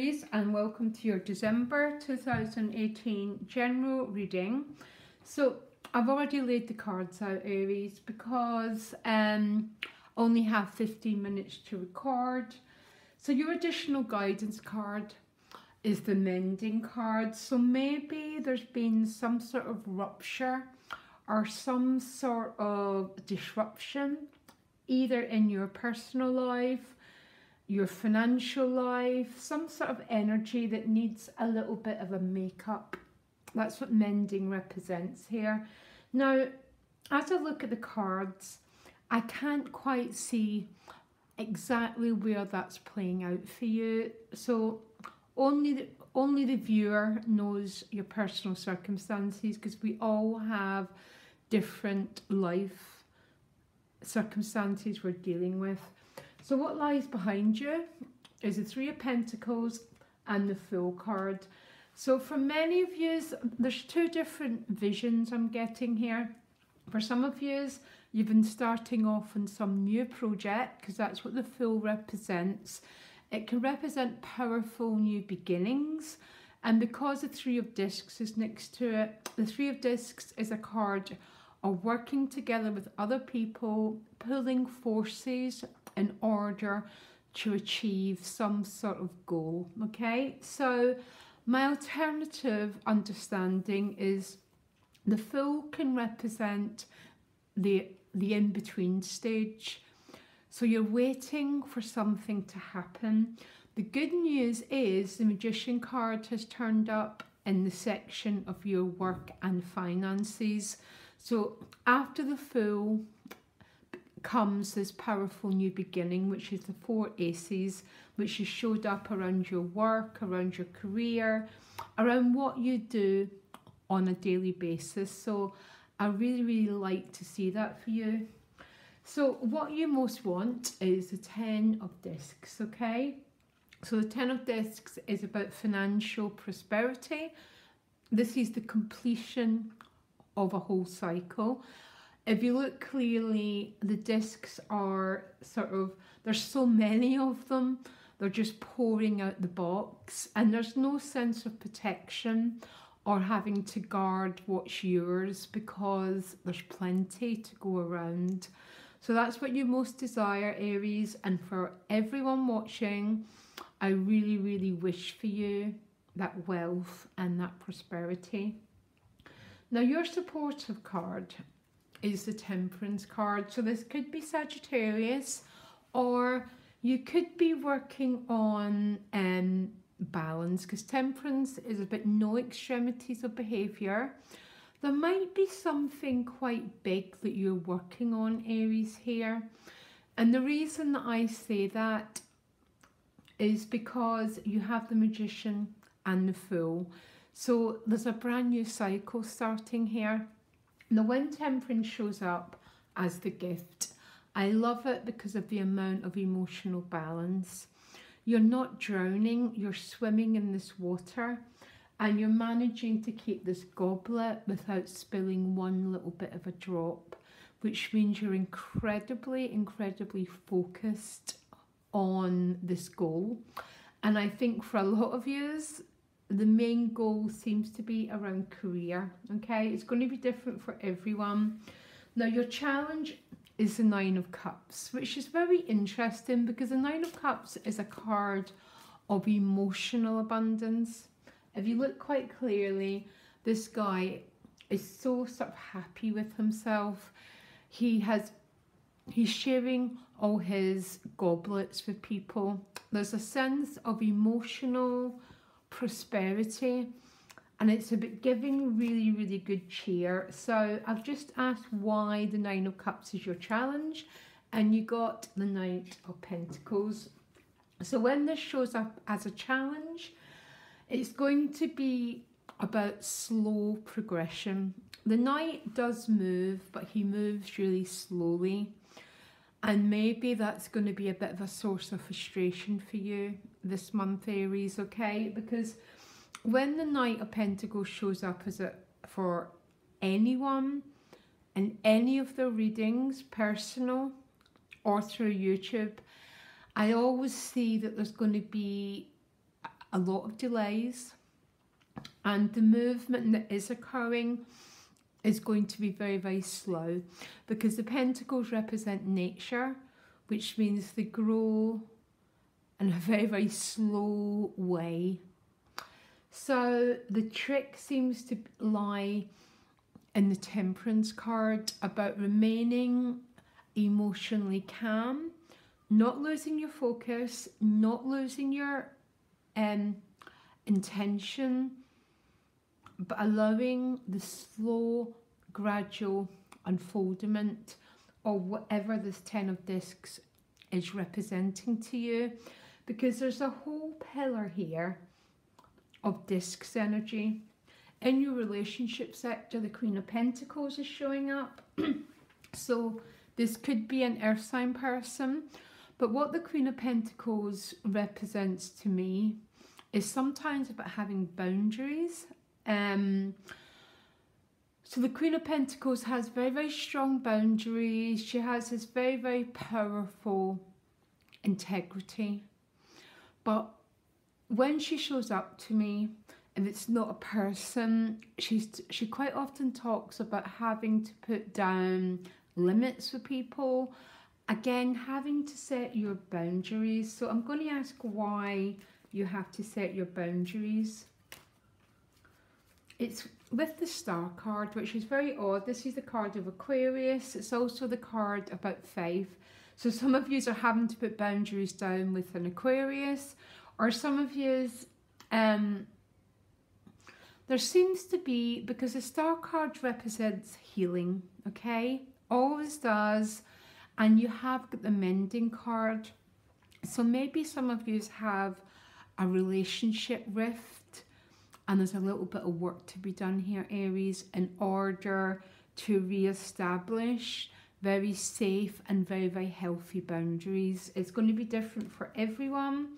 Aries, and welcome to your December 2018 general reading. So I've already laid the cards out, Aries, because only have 15 minutes to record. So your additional guidance card is the Mending card. So maybe there's been some sort of rupture or some sort of disruption, either in your personal life, your financial life, some sort of energy that needs a little bit of a makeup. That's what Mending represents here. Now, as I look at the cards, I can't quite see exactly where that's playing out for you. So only the viewer knows your personal circumstances, because we all have different life circumstances we're dealing with. So what lies behind you is the Three of Pentacles and the Fool card. So for many of you, there's two different visions I'm getting here. For some of you, you've been starting off on some new project, because that's what the Fool represents. It can represent powerful new beginnings. And because the Three of Discs is next to it, the Three of Discs is a card of working together with other people, pulling forces in order to achieve some sort of goal. Okay, so my alternative understanding is the Fool can represent the in-between stage. So you're waiting for something to happen. The good news is the Magician card has turned up in the section of your work and finances. So after the Fool comes this powerful new beginning, which is the Four Aces, which has showed up around your work, around your career, around what you do on a daily basis. So I really like to see that for you. So what you most want is the Ten of Discs, okay? So the Ten of Discs is about financial prosperity. This is the completion of a whole cycle. If you look clearly, the discs are sort of, there's so many of them, they're just pouring out the box, and there's no sense of protection or having to guard what's yours, because there's plenty to go around. So that's what you most desire, Aries, and for everyone watching, I really wish for you that wealth and that prosperity. Now your supportive card is the Temperance card. So this could be Sagittarius, or you could be working on balance, because Temperance is about no extremities of behaviour. There might be something quite big that you're working on, Aries, here. And the reason that I say that is because you have the Magician and the Fool. So there's a brand new cycle starting here. Now when Temperance shows up as the gift, I love it because of the amount of emotional balance. You're not drowning, you're swimming in this water, and you're managing to keep this goblet without spilling one little bit of a drop, which means you're incredibly focused on this goal. And I think for a lot of you, the main goal seems to be around career, okay? It's going to be different for everyone. Now your challenge is the Nine of Cups, which is very interesting because the Nine of Cups is a card of emotional abundance. If you look quite clearly, this guy is so sort of happy with himself. He's sharing all his goblets with people. There's a sense of emotional prosperity, and it's about giving really good cheer. So I've just asked why the Nine of Cups is your challenge, and you got the Knight of Pentacles. So when this shows up as a challenge, it's going to be about slow progression. The Knight does move, but he moves really slowly, and maybe that's going to be a bit of a source of frustration for you this month, Aries, okay? Because when the Knight of Pentacles shows up for anyone in any of their readings, personal or through YouTube, I always see that there's going to be a lot of delays, and the movement that is occurring is going to be very, very slow, because the pentacles represent nature, which means they grow in a very, very slow way. So the trick seems to lie in the Temperance card, about remaining emotionally calm, not losing your focus, not losing your intention, but allowing the slow, gradual unfoldment of whatever this Ten of Discs is representing to you, because there's a whole pillar here of Discs energy. In your relationship sector, the Queen of Pentacles is showing up. So this could be an earth sign person, but what the Queen of Pentacles represents to me is sometimes about having boundaries. So the Queen of Pentacles has very, very strong boundaries. She has this very, very powerful integrity. But when she shows up to me, if it's not a person, she quite often talks about having to put down limits for people. Again, having to set your boundaries. So I'm going to ask why you have to set your boundaries. It's with the Star card, which is very odd. This is the card of Aquarius. It's also the card about faith. So some of you are having to put boundaries down with an Aquarius, or some of you, there seems to be, because the Star card represents healing, okay? Always does. And you have got the Mending card. So maybe some of you have a relationship rift, and there's a little bit of work to be done here, Aries, in order to re-establish very safe and very, very healthy boundaries. It's going to be different for everyone.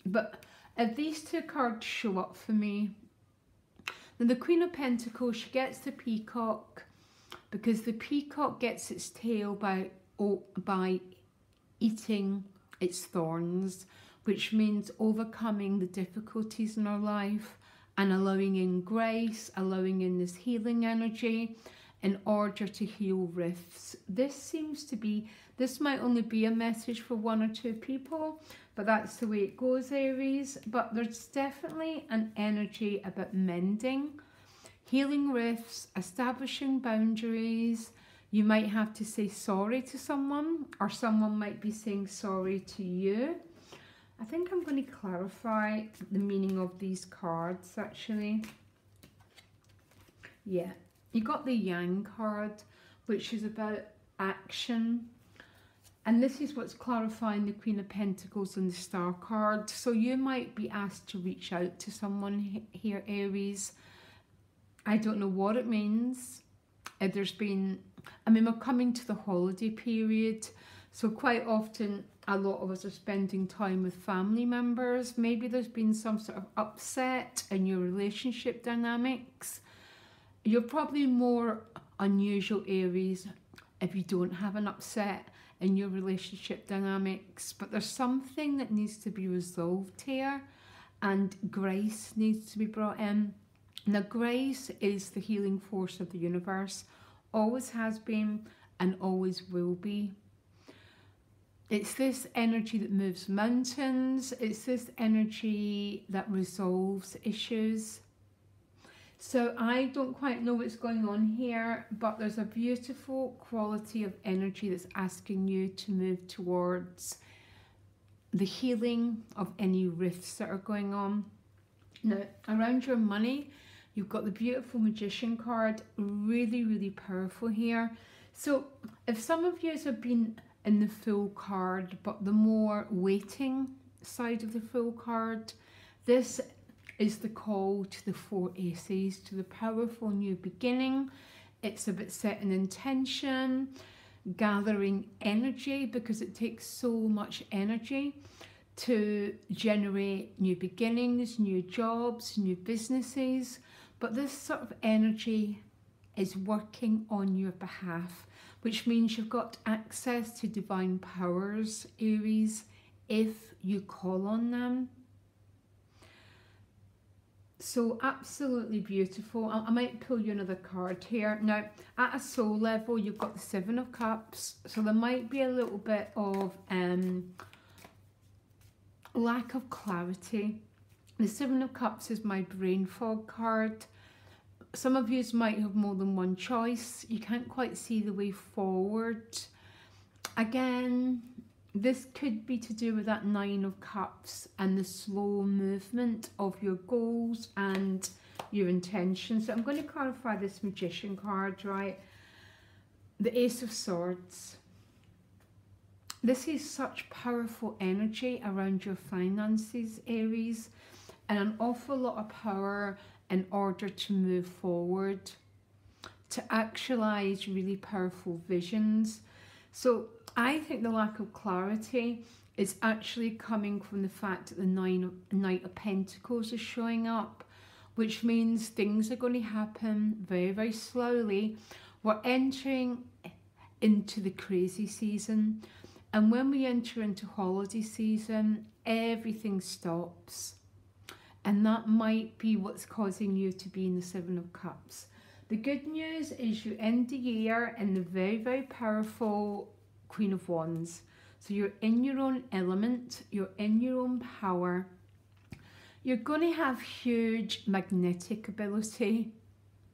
But if these two cards show up for me, then the Queen of Pentacles, she gets the peacock, because the peacock gets its tail by eating its thorns, which means overcoming the difficulties in our life and allowing in grace, allowing in this healing energy in order to heal rifts. This might only be a message for one or two people, but that's the way it goes, Aries. But there's definitely an energy about mending, healing rifts, establishing boundaries. You might have to say sorry to someone, or someone might be saying sorry to you. I think I'm going to clarify the meaning of these cards, actually. Yeah, you got the Yang card, which is about action. And this is what's clarifying the Queen of Pentacles and the Star card. So you might be asked to reach out to someone here, Aries. I don't know what it means. We're coming to the holiday period. So quite often, a lot of us are spending time with family members. Maybe there's been some sort of upset in your relationship dynamics. You're probably more unusual, Aries, if you don't have an upset in your relationship dynamics. But there's something that needs to be resolved here, and grace needs to be brought in. Now, grace is the healing force of the universe. Always has been and always will be. It's this energy that moves mountains. It's this energy that resolves issues. So I don't quite know what's going on here, but there's a beautiful quality of energy that's asking you to move towards the healing of any rifts that are going on. Now, around your money, you've got the beautiful Magician card, really, really powerful here. So if some of you have been in the Fool card, but the more waiting side of the Fool card, this is the call to the Four Aces, to the powerful new beginning. It's about setting intention, gathering energy, because it takes so much energy to generate new beginnings, new jobs, new businesses. But this sort of energy is working on your behalf, which means you've got access to divine powers, Aries, if you call on them. So absolutely beautiful. I might pull you another card here. Now, at a soul level, you've got the Seven of Cups. So there might be a little bit of lack of clarity. The Seven of Cups is my brain fog card. Some of you might have more than one choice. You can't quite see the way forward. Again, this could be to do with that Nine of Cups and the slow movement of your goals and your intentions. So I'm going to clarify this Magician card, right? The Ace of Swords. This is such powerful energy around your finances, Aries, and an awful lot of power in order to move forward, to actualize really powerful visions. So I think the lack of clarity is actually coming from the fact that the Knight of Pentacles is showing up, which means things are going to happen very, very slowly. We're entering into the crazy season. And when we enter into holiday season, everything stops. And that might be what's causing you to be in the Seven of Cups. The good news is you end the year in the very, very powerful Queen of Wands. So you're in your own element, you're in your own power. You're going to have huge magnetic ability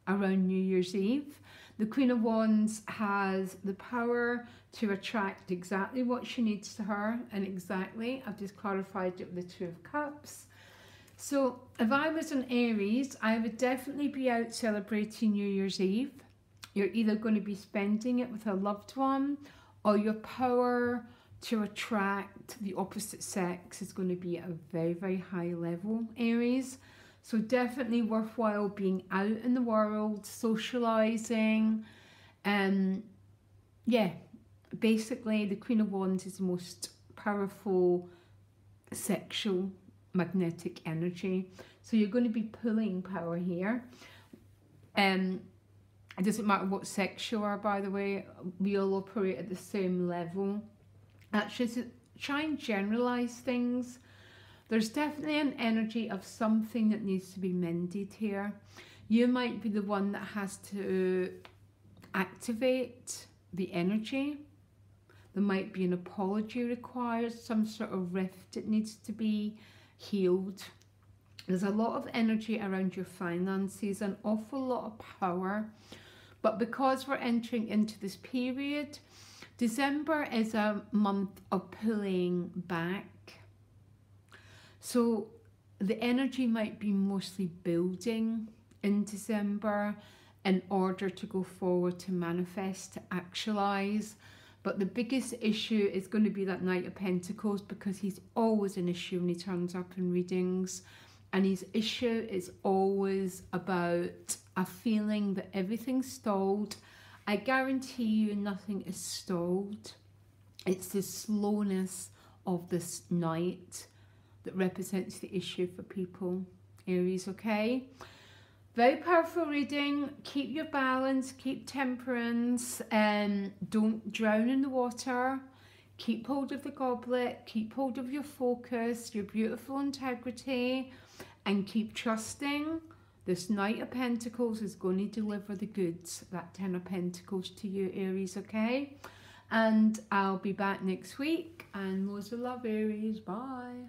around New Year's Eve. The Queen of Wands has the power to attract exactly what she needs to her, and exactly, I've just clarified it with the Two of Cups. So if I was an Aries, I would definitely be out celebrating New Year's Eve. You're either going to be spending it with a loved one, or your power to attract the opposite sex is going to be at a very, very high level, Aries. So definitely worthwhile being out in the world, socialising. Yeah, basically the Queen of Wands is the most powerful sexual magnetic energy. So you're going to be pulling power here. It doesn't matter what sex you are, by the way, we all operate at the same level. Actually, try and generalize things. There's definitely an energy of something that needs to be mended here. You might be the one that has to activate the energy. There might be an apology required, some sort of rift that needs to be healed. There's a lot of energy around your finances, an awful lot of power. But because we're entering into this period, December is a month of pulling back. So the energy might be mostly building in December in order to go forward, to manifest, to actualize. But the biggest issue is going to be that Knight of Pentacles, because he's always an issue when he turns up in readings. And his issue is always about a feeling that everything's stalled. I guarantee you nothing is stalled. It's the slowness of this night that represents the issue for people, Aries, okay? Very powerful reading. Keep your balance, keep temperance, don't drown in the water. Keep hold of the goblet, keep hold of your focus, your beautiful integrity, and keep trusting. This Knight of Pentacles is going to deliver the goods, that Ten of Pentacles to you, Aries, okay? And I'll be back next week, and loads of love, Aries. Bye.